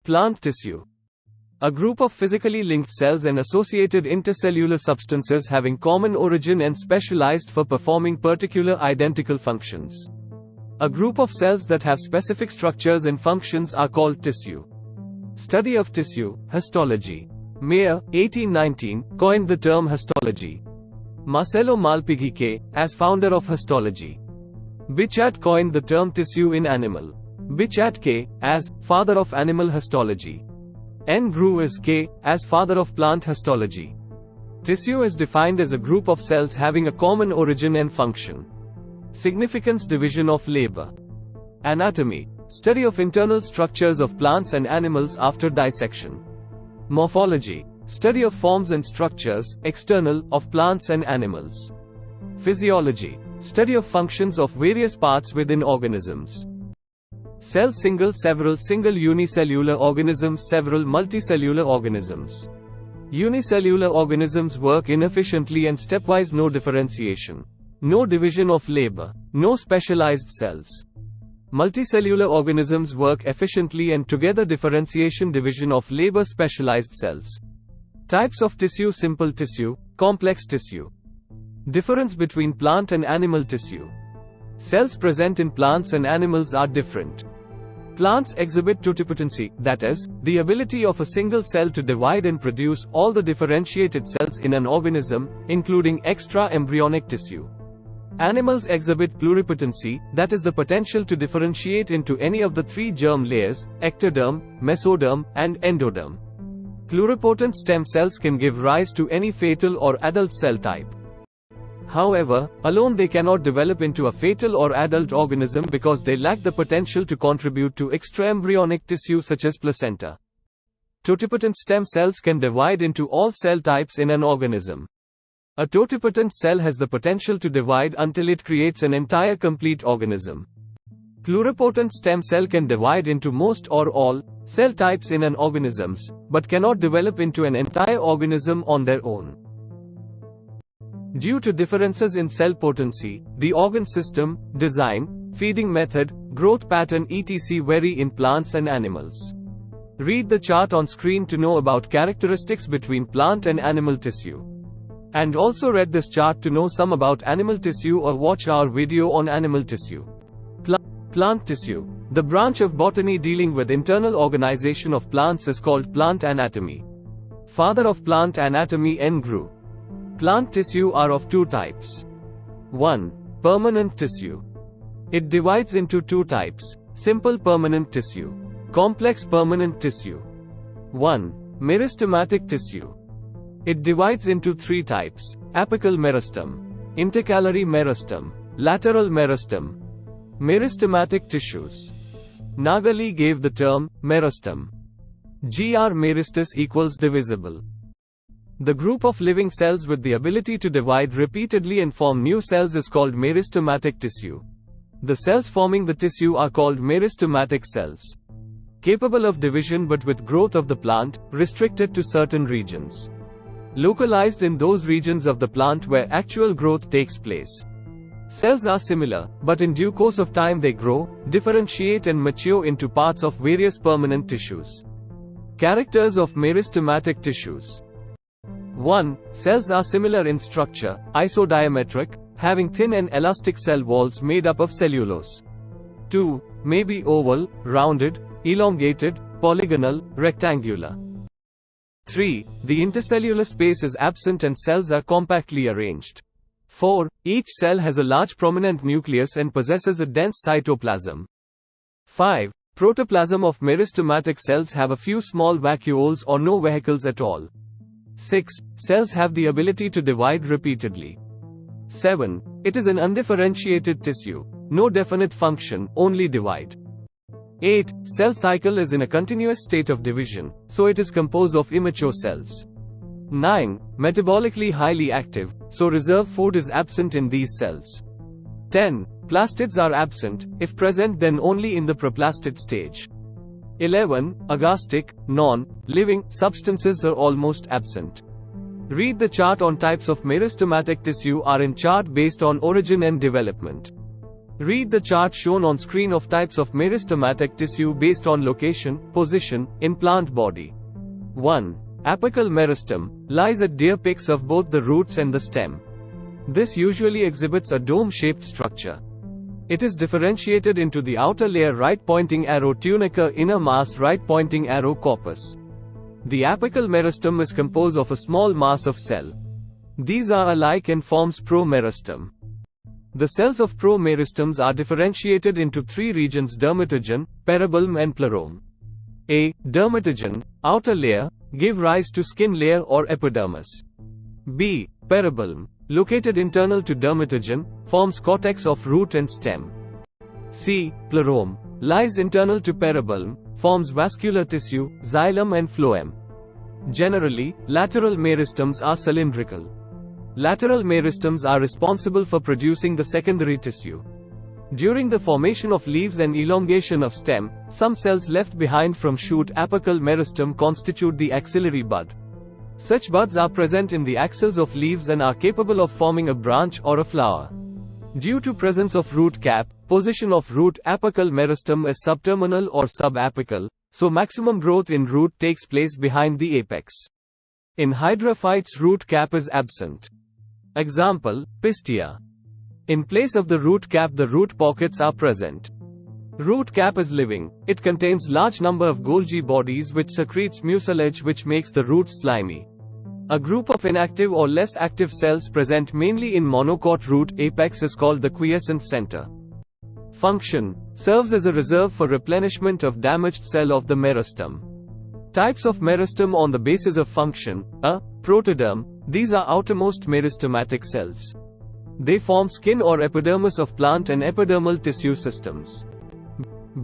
Plant tissue. A group of physically linked cells and associated intercellular substances having common origin and specialized for performing particular identical functions. A group of cells that have specific structures and functions are called tissue. Study of tissue, histology. Mayer, 1819, coined the term histology. Marcello Malpighi, as founder of histology. Bichat coined the term tissue in animal. Bichat K, as father of animal histology. N. Grew is K, as father of plant histology. Tissue is defined as a group of cells having a common origin and function. Significance: division of labor. Anatomy. Study of internal structures of plants and animals after dissection. Morphology. Study of forms and structures, external, of plants and animals. Physiology. Study of functions of various parts within organisms. Cell: single, several, single unicellular organisms, several multicellular organisms. Unicellular organisms work inefficiently and stepwise, no differentiation. No division of labor. No specialized cells. Multicellular organisms work efficiently and together, differentiation, division of labor, specialized cells. Types of tissue: simple tissue, complex tissue. Difference between plant and animal tissue. Cells present in plants and animals are different. Plants exhibit totipotency, that is, the ability of a single cell to divide and produce all the differentiated cells in an organism, including extra-embryonic tissue. Animals exhibit pluripotency, that is the potential to differentiate into any of the three germ layers, ectoderm, mesoderm, and endoderm. Pluripotent stem cells can give rise to any fetal or adult cell type. However, alone they cannot develop into a fetal or adult organism because they lack the potential to contribute to extraembryonic tissue such as placenta. Totipotent stem cells can divide into all cell types in an organism. A totipotent cell has the potential to divide until it creates an entire complete organism. Pluripotent stem cell can divide into most or all cell types in an organism, but cannot develop into an entire organism on their own. Due to differences in cell potency, the organ system, design, feeding method, growth pattern etc. vary in plants and animals. Read the chart on screen to know about characteristics between plant and animal tissue. And also read this chart to know some about animal tissue or watch our video on animal tissue. Plant tissue. The branch of botany dealing with internal organization of plants is called plant anatomy. Father of plant anatomy N. Grew. Plant tissue are of two types. 1. Permanent tissue. It divides into two types: simple permanent tissue, complex permanent tissue. 1. Meristematic tissue. It divides into three types: apical meristem, intercalary meristem, lateral meristem. Meristematic tissues. Nagali gave the term meristem. Gr meristus equals divisible. The group of living cells with the ability to divide repeatedly and form new cells is called meristematic tissue. The cells forming the tissue are called meristematic cells. Capable of division but with growth of the plant, restricted to certain regions. Localized in those regions of the plant where actual growth takes place. Cells are similar, but in due course of time they grow, differentiate and mature into parts of various permanent tissues. Characters of meristematic tissues. 1. Cells are similar in structure, isodiametric, having thin and elastic cell walls made up of cellulose. 2. May be oval, rounded, elongated, polygonal, rectangular. 3. The intercellular space is absent and cells are compactly arranged. 4. Each cell has a large prominent nucleus and possesses a dense cytoplasm. 5. Protoplasm of meristematic cells have a few small vacuoles or no vesicles at all. 6. Cells have the ability to divide repeatedly. 7. It is an undifferentiated tissue. No definite function, only divide. 8. Cell cycle is in a continuous state of division, so it is composed of immature cells. 9. Metabolically highly active, so reserve food is absent in these cells. 10. Plastids are absent, if present then only in the proplastid stage. 11. Agastic, non-living substances are almost absent. Read the chart on types of meristematic tissue are in chart based on origin and development. Read the chart shown on screen of types of meristematic tissue based on location, position, in plant body. 1. Apical meristem lies at the apex of both the roots and the stem. This usually exhibits a dome-shaped structure. It is differentiated into the outer layer right-pointing arrow tunica, inner mass right-pointing arrow corpus. The apical meristem is composed of a small mass of cell. These are alike and forms promeristem. The cells of promeristems are differentiated into three regions: dermatogen, peribulum and plerome. A. Dermatogen, outer layer, give rise to skin layer or epidermis. B. Peribulum, located internal to dermatogen, forms cortex of root and stem. C. Plerome, lies internal to peribulum, forms vascular tissue, xylem and phloem. Generally, lateral meristems are cylindrical. Lateral meristems are responsible for producing the secondary tissue. During the formation of leaves and elongation of stem, some cells left behind from shoot apical meristem constitute the axillary bud. Such buds are present in the axils of leaves and are capable of forming a branch or a flower. Due to presence of root cap, position of root apical meristem is subterminal or subapical, so maximum growth in root takes place behind the apex. In hydrophytes, root cap is absent. Example, Pistia. In place of the root cap, the root pockets are present. Root cap is living. It contains large number of Golgi bodies which secretes mucilage which makes the roots slimy. A group of inactive or less active cells present mainly in monocot root apex is called the quiescent center. Function: serves as a reserve for replenishment of damaged cell of the meristem. Types of meristem on the basis of function: A. Protoderm. These are outermost meristematic cells. They form skin or epidermis of plant and epidermal tissue systems.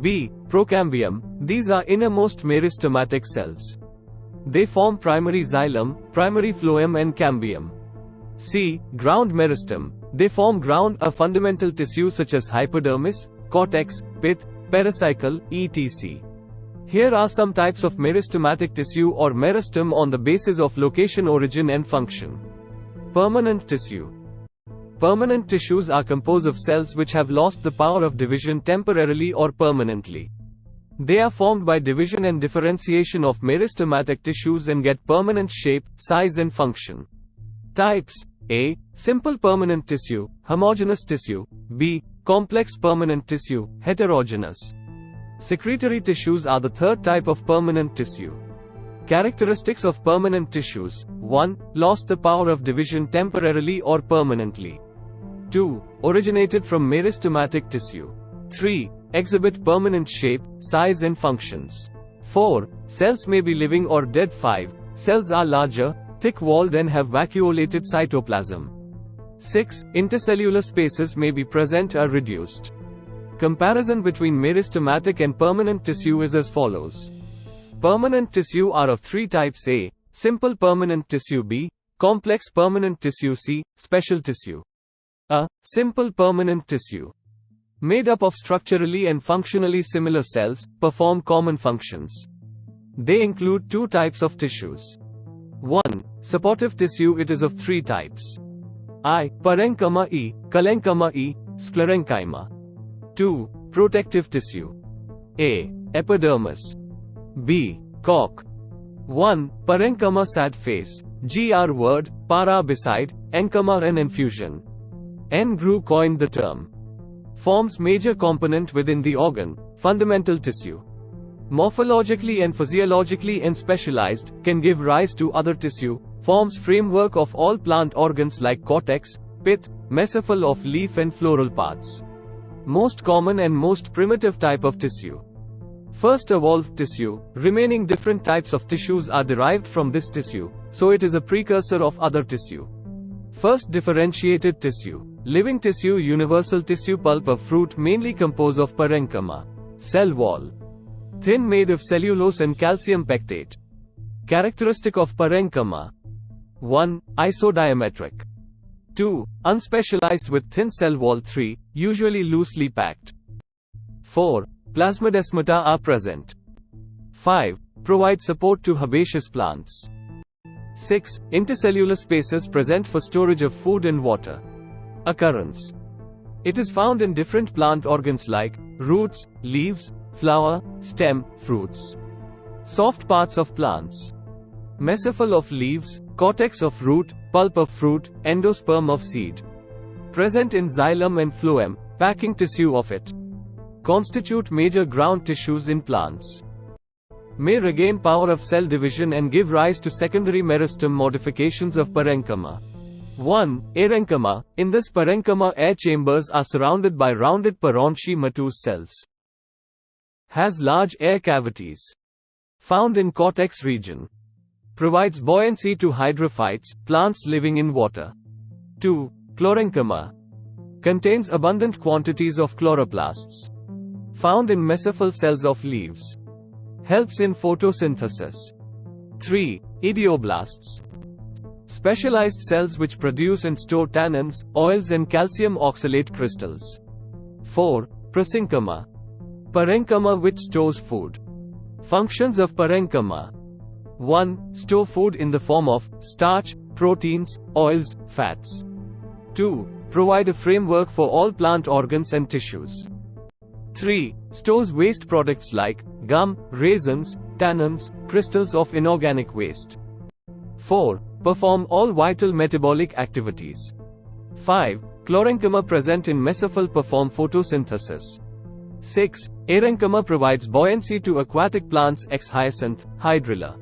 B. Procambium. These are innermost meristematic cells. They form primary xylem, primary phloem and cambium. C. Ground meristem. They form ground, a fundamental tissue such as hypodermis, cortex, pith, pericycle, etc. Here are some types of meristematic tissue or meristem on the basis of location, origin and function. Permanent tissue. Permanent tissues are composed of cells which have lost the power of division temporarily or permanently. They are formed by division and differentiation of meristematic tissues and get permanent shape, size and function. Types: A. Simple permanent tissue, homogeneous tissue. B. Complex permanent tissue, heterogeneous. Secretory tissues are the third type of permanent tissue. Characteristics of permanent tissues: 1. Lost the power of division temporarily or permanently. 2. Originated from meristematic tissue. 3. Exhibit permanent shape, size and functions. 4. Cells may be living or dead. 5. Cells are larger, thick-walled and have vacuolated cytoplasm. 6. Intercellular spaces may be present or reduced. Comparison between meristematic and permanent tissue is as follows. Permanent tissue are of three types: A. Simple permanent tissue. B. Complex permanent tissue. C. Special tissue. A. Simple permanent tissue, made up of structurally and functionally similar cells, perform common functions. They include two types of tissues. 1. Supportive tissue. It is of three types. I. Parenchyma. E. Collenchyma. E. Sclerenchyma. 2. Protective tissue. A. Epidermis. B. Cork. 1. Parenchyma. Sad face. Gr word, para beside, enchyma an infusion. N. Grew coined the term. Forms major component within the organ, fundamental tissue. Morphologically and physiologically and specialized, can give rise to other tissue, forms framework of all plant organs like cortex, pith, mesophil of leaf and floral parts. Most common and most primitive type of tissue. First evolved tissue, remaining different types of tissues are derived from this tissue, so it is a precursor of other tissue. First differentiated tissue. Living tissue. Universal tissue. Pulp of fruit mainly composed of parenchyma. Cell wall. Thin, made of cellulose and calcium pectate. Characteristic of parenchyma: 1. Isodiametric. 2. Unspecialized with thin cell wall. 3. Usually loosely packed. 4. Plasmodesmata are present. 5. Provide support to herbaceous plants. 6. Intercellular spaces present for storage of food and water. Occurrence. It is found in different plant organs like roots, leaves, flower, stem, fruits. Soft parts of plants. Mesophyle of leaves, cortex of root, pulp of fruit, endosperm of seed. Present in xylem and phloem, packing tissue of it. Constitute major ground tissues in plants. May regain power of cell division and give rise to secondary meristem modifications of parenchyma. 1. Arenchyma. In this parenchyma, air chambers are surrounded by rounded parenchymatous cells. Has large air cavities. Found in cortex region. Provides buoyancy to hydrophytes, plants living in water. 2. Chlorenchyma. Contains abundant quantities of chloroplasts. Found in mesophyle cells of leaves. Helps in photosynthesis. 3. Idioblasts. Specialized cells which produce and store tannins, oils and calcium oxalate crystals. 4. Parenchyma. Parenchyma which stores food. Functions of parenchyma. 1. Store food in the form of starch, proteins, oils, fats. 2. Provide a framework for all plant organs and tissues. 3. Stores waste products like gum, raisins, tannins, crystals of inorganic waste. 4. Perform all vital metabolic activities. 5. Chlorenchyma present in mesophyle perform photosynthesis. 6. Arenchyma provides buoyancy to aquatic plants ex hyacinth, hydrilla.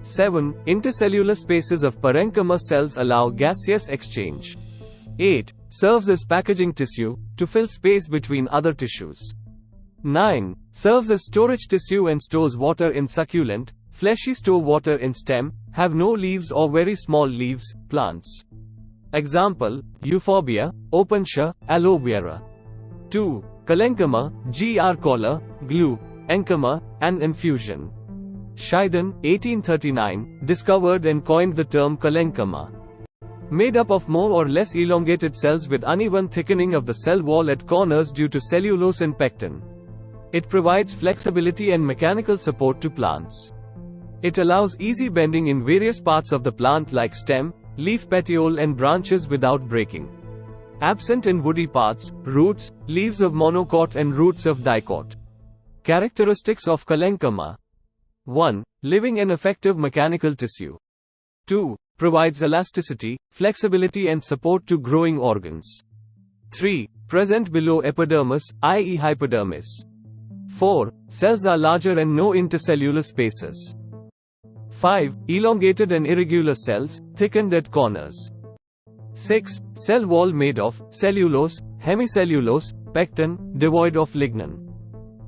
7. Intercellular spaces of parenchyma cells allow gaseous exchange. 8. Serves as packaging tissue, to fill space between other tissues. 9. Serves as storage tissue and stores water in succulent, fleshy store water in stem, have no leaves or very small leaves, plants. Example, euphorbia, opuntia, aloe vera. 2. Chalenchyma, gr collar, glue, enchyma, and infusion. Scheiden, 1839, discovered and coined the term chalenchyma. Made up of more or less elongated cells with uneven thickening of the cell wall at corners due to cellulose and pectin. It provides flexibility and mechanical support to plants. It allows easy bending in various parts of the plant like stem, leaf petiole and branches without breaking. Absent in woody parts, roots, leaves of monocot and roots of dicot. Characteristics of chalenchyma. 1. Living and effective mechanical tissue. 2. Provides elasticity, flexibility and support to growing organs. 3. Present below epidermis, i.e. hypodermis. 4. Cells are larger and no intercellular spaces. 5. Elongated and irregular cells, thickened at corners. 6. Cell wall made of cellulose, hemicellulose, pectin, devoid of lignin.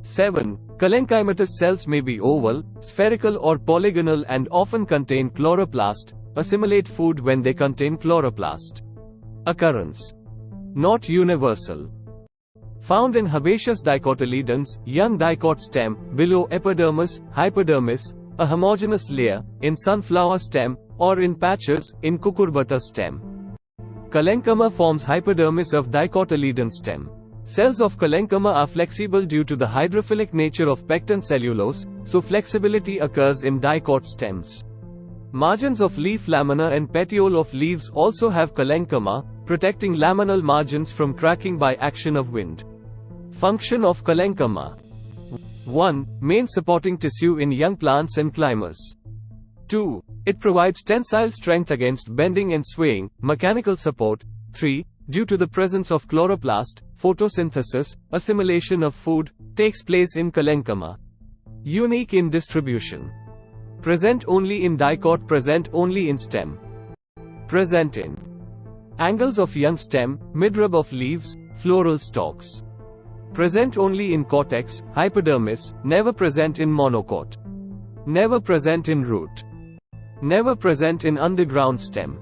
7. Chalenchymatous cells may be oval, spherical or polygonal and often contain chloroplast, assimilate food when they contain chloroplast. Occurrence. Not universal. Found in herbaceous dicotyledons, young dicot stem, below epidermis, hypodermis, a homogeneous layer, in sunflower stem, or in patches, in cucurbita stem. Chalenchyma forms hypodermis of dicotyledon stem. Cells of chalenchyma are flexible due to the hydrophilic nature of pectin cellulose, so flexibility occurs in dicot stems. Margins of leaf lamina and petiole of leaves also have chalenchyma, protecting laminal margins from cracking by action of wind. Function of chalenchyma. 1. Main supporting tissue in young plants and climbers. 2. It provides tensile strength against bending and swaying, mechanical support. 3. Due to the presence of chloroplast, photosynthesis, assimilation of food, takes place in chalenchyma. Unique in distribution. Present only in dicot, present only in stem. Present in angles of young stem, midrib of leaves, floral stalks. Present only in cortex, hypodermis, never present in monocot. Never present in root. Never present in underground stem.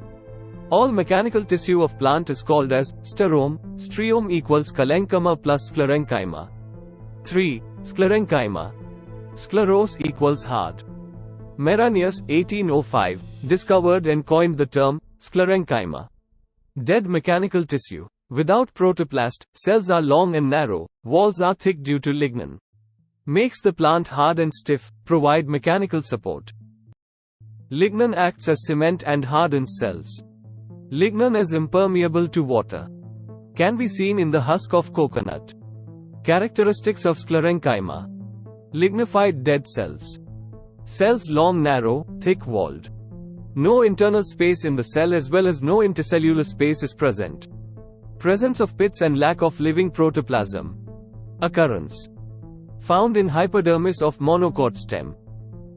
All mechanical tissue of plant is called as sterome. Striome equals chalenchyma plus sclerenchyma. 3. Sclerenchyma. Sclerose equals hard. Meranius, 1805, discovered and coined the term sclerenchyma. Dead mechanical tissue. Without protoplast, cells are long and narrow, walls are thick due to lignin. Makes the plant hard and stiff, provide mechanical support. Lignin acts as cement and hardens cells. Lignin is impermeable to water. Can be seen in the husk of coconut. Characteristics of sclerenchyma. Lignified dead cells. Cells long, narrow, thick-walled. No internal space in the cell as well as no intercellular space is present. Presence of pits and lack of living protoplasm. Occurrence. Found in hypodermis of monocot stem.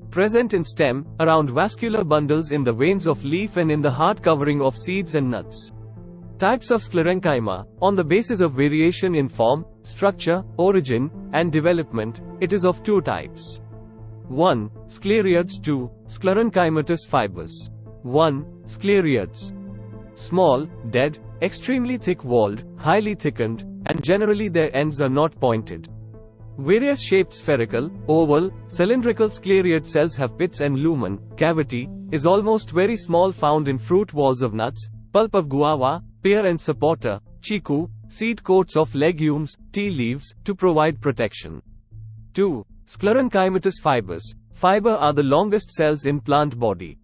Present in stem, around vascular bundles in the veins of leaf and in the hard covering of seeds and nuts. Types of sclerenchyma. On the basis of variation in form, structure, origin, and development, it is of two types. 1. Scleroids. 2. Sclerenchymatous fibers. 1. Scleroids. Small, dead, extremely thick-walled, highly thickened, and generally their ends are not pointed. Various shaped spherical, oval, cylindrical scleroid cells have pits and lumen. Cavity is almost very small, found in fruit walls of nuts, pulp of guava, pear and sapota, chiku, seed coats of legumes, tea leaves, to provide protection. 2. Sclerenchymatous fibers. Fiber are the longest cells in plant body.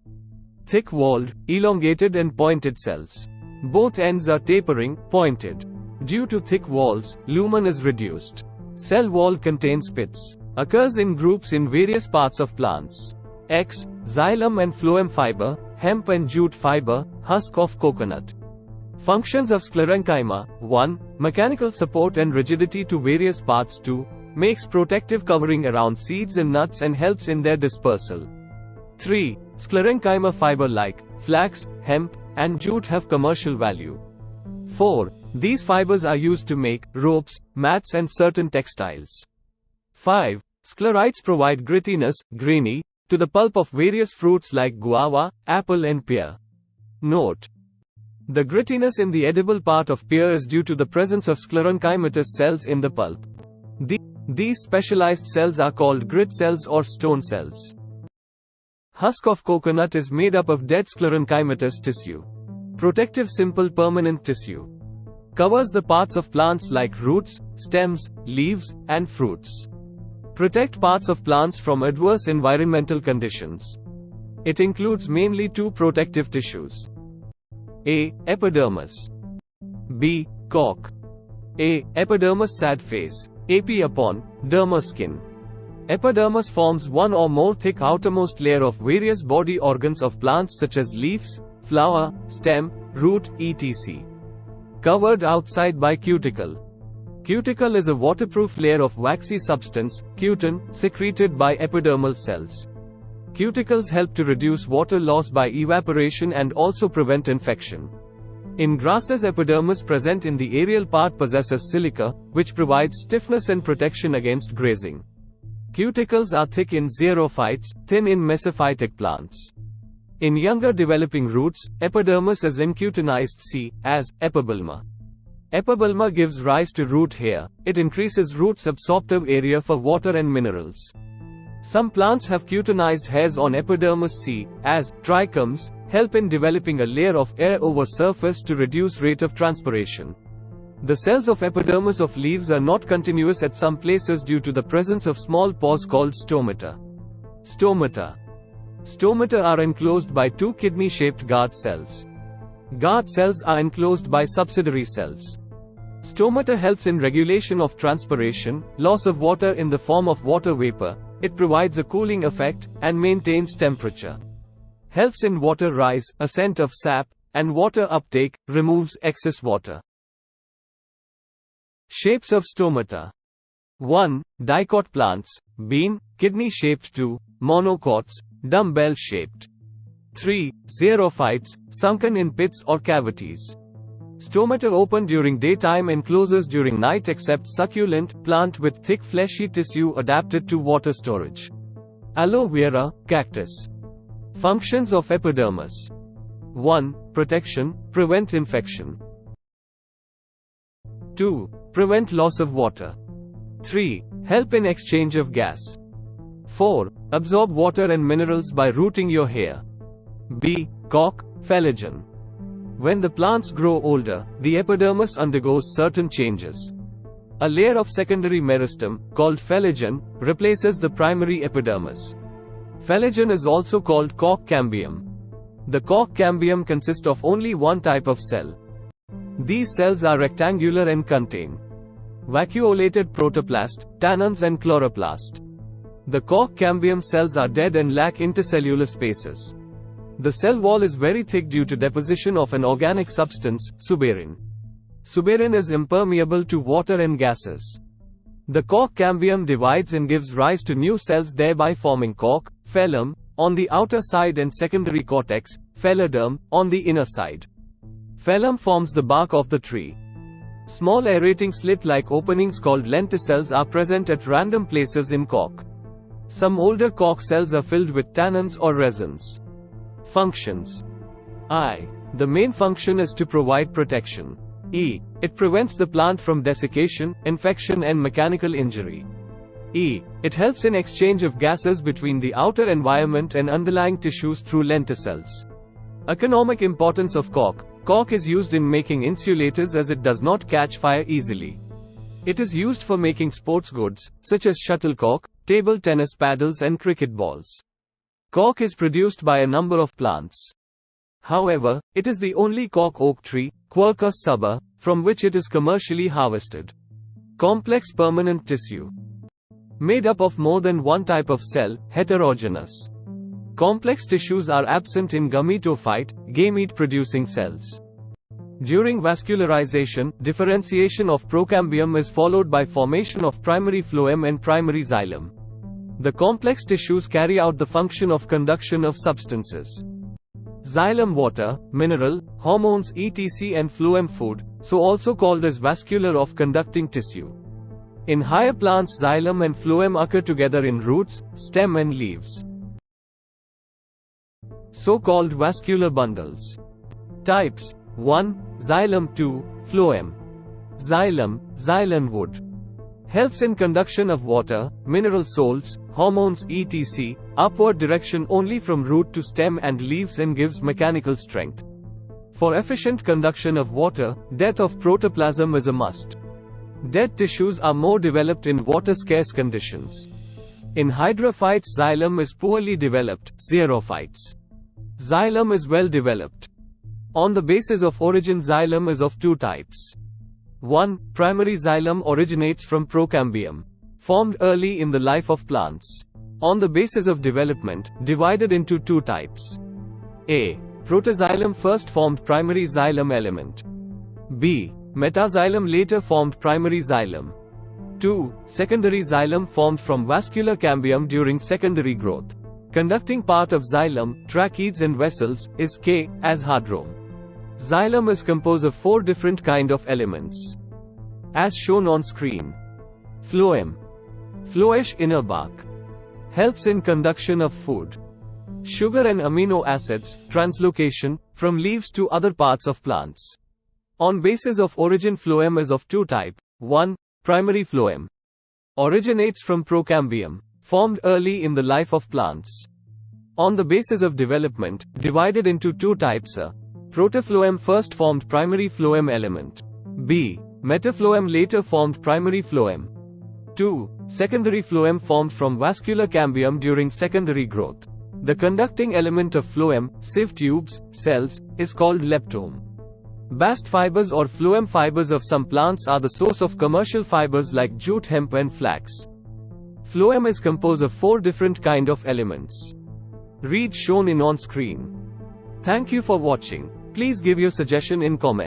Thick-walled, elongated and pointed cells. Both ends are tapering, pointed. Due to thick walls, lumen is reduced. Cell wall contains pits. Occurs in groups in various parts of plants. X. Xylem and phloem fiber, hemp and jute fiber, husk of coconut. Functions of sclerenchyma. 1. Mechanical support and rigidity to various parts. 2. Makes protective covering around seeds and nuts and helps in their dispersal. 3. Sclerenchyma fiber like flax, hemp, and jute have commercial value. 4. These fibers are used to make ropes, mats and certain textiles. 5. Scleroids provide grittiness, grainy, to the pulp of various fruits like guava, apple and pear. Note: the grittiness in the edible part of pear is due to the presence of sclerenchymatous cells in the pulp. These specialized cells are called grit cells or stone cells. Husk of coconut is made up of dead sclerenchymatous tissue. Protective simple permanent tissue. Covers the parts of plants like roots, stems, leaves, and fruits. Protect parts of plants from adverse environmental conditions. It includes mainly two protective tissues. A. Epidermis. B. Cork. A. Epidermis sad face. AP upon derma skin. Epidermis forms one or more thick outermost layer of various body organs of plants such as leaves, flower, stem, root, etc. Covered outside by cuticle. Cuticle is a waterproof layer of waxy substance, cutin, secreted by epidermal cells. Cuticles help to reduce water loss by evaporation and also prevent infection. In grasses, epidermis present in the aerial part possesses silica, which provides stiffness and protection against grazing. Cuticles are thick in xerophytes, thin in mesophytic plants. In younger developing roots, epidermis is incutinized, see as epibulma. Epibulma gives rise to root hair. It increases roots' absorptive area for water and minerals. Some plants have cutinized hairs on epidermis, see as trichomes, help in developing a layer of air over surface to reduce rate of transpiration. The cells of epidermis of leaves are not continuous at some places due to the presence of small pores called stomata. Stomata are enclosed by two kidney-shaped guard cells. Guard cells are enclosed by subsidiary cells. Stomata helps in regulation of transpiration, loss of water in the form of water vapor. It provides a cooling effect, and maintains temperature. Helps in water rise, ascent of sap, and water uptake, removes excess water. Shapes of stomata. 1. Dicot plants, bean, kidney-shaped. 2. Monocots, dumbbell-shaped. 3. Xerophytes, sunken in pits or cavities. Stomata open during daytime and closes during night except succulent, plant with thick fleshy tissue adapted to water storage. Aloe vera, cactus. Functions of epidermis. 1. Protection, prevent infection. 2. Prevent loss of water. 3. Help in exchange of gas. 4. Absorb water and minerals by rooting your hair. B. Cork, phalangen. When the plants grow older, the epidermis undergoes certain changes. A layer of secondary meristem, called phalangen, replaces the primary epidermis. Phloem is also called cork cambium. The cork cambium consists of only one type of cell. These cells are rectangular and contain vacuolated protoplast, tannins and chloroplast. The cork cambium cells are dead and lack intercellular spaces. The cell wall is very thick due to deposition of an organic substance, suberin. Suberin is impermeable to water and gases. The cork cambium divides and gives rise to new cells, thereby forming cork, phloem, on the outer side and secondary cortex, phloderm, on the inner side. Phloem forms the bark of the tree. Small aerating slit-like openings called lenticels are present at random places in cork. Some older cork cells are filled with tannins or resins. Functions. I. The main function is to provide protection. E. It prevents the plant from desiccation, infection and mechanical injury. E. It helps in exchange of gases between the outer environment and underlying tissues through lenticels. Economic importance of cork. Cork is used in making insulators as it does not catch fire easily. It is used for making sports goods, such as shuttlecock, table tennis paddles and cricket balls. Cork is produced by a number of plants. However, it is the only cork oak tree, Quercus subra, from which it is commercially harvested. Complex permanent tissue. Made up of more than one type of cell, heterogeneous. Complex tissues are absent in gametophyte, gamete-producing cells. During vascularization, differentiation of procambium is followed by formation of primary phloem and primary xylem. The complex tissues carry out the function of conduction of substances. Xylem water, mineral, hormones etc. and phloem food, so also called as vascular of conducting tissue. In higher plants xylem and phloem occur together in roots, stem and leaves. So-called vascular bundles. Types. 1. Xylem. 2. Phloem. Xylem, xylan wood. Helps in conduction of water, mineral salts, hormones etc. Upward direction only from root to stem and leaves and gives mechanical strength. For efficient conduction of water, death of protoplasm is a must. Dead tissues are more developed in water-scarce conditions. In hydrophytes xylem is poorly developed, xerophytes. Xylem is well developed. On the basis of origin xylem is of two types. 1. Primary xylem originates from procambium. Formed early in the life of plants. On the basis of development, divided into two types. A. Protoxylem first formed primary xylem element. B. Metaxylem later formed primary xylem. 2. Secondary xylem formed from vascular cambium during secondary growth. Conducting part of xylem, tracheids and vessels, is K, as hardrome. Xylem is composed of 4 different kind of elements. As shown on screen. Phloem. Phloish inner bark. Helps in conduction of food. Sugar and amino acids, translocation, from leaves to other parts of plants. On basis of origin phloem is of two type. 1. Primary phloem. Originates from procambium. Formed early in the life of plants. On the basis of development, divided into two types. A. Protophyllum first formed primary phloem element. B. Metaphyllum later formed primary phloem. 2. Secondary phloem formed from vascular cambium during secondary growth. The conducting element of phloem, sieve tubes, cells, is called leptome. Bast fibers or phloem fibers of some plants are the source of commercial fibers like jute, hemp and flax. Phloem is composed of 4 different kind of elements. Read shown in on screen. Thank you for watching. Please give your suggestion in comment.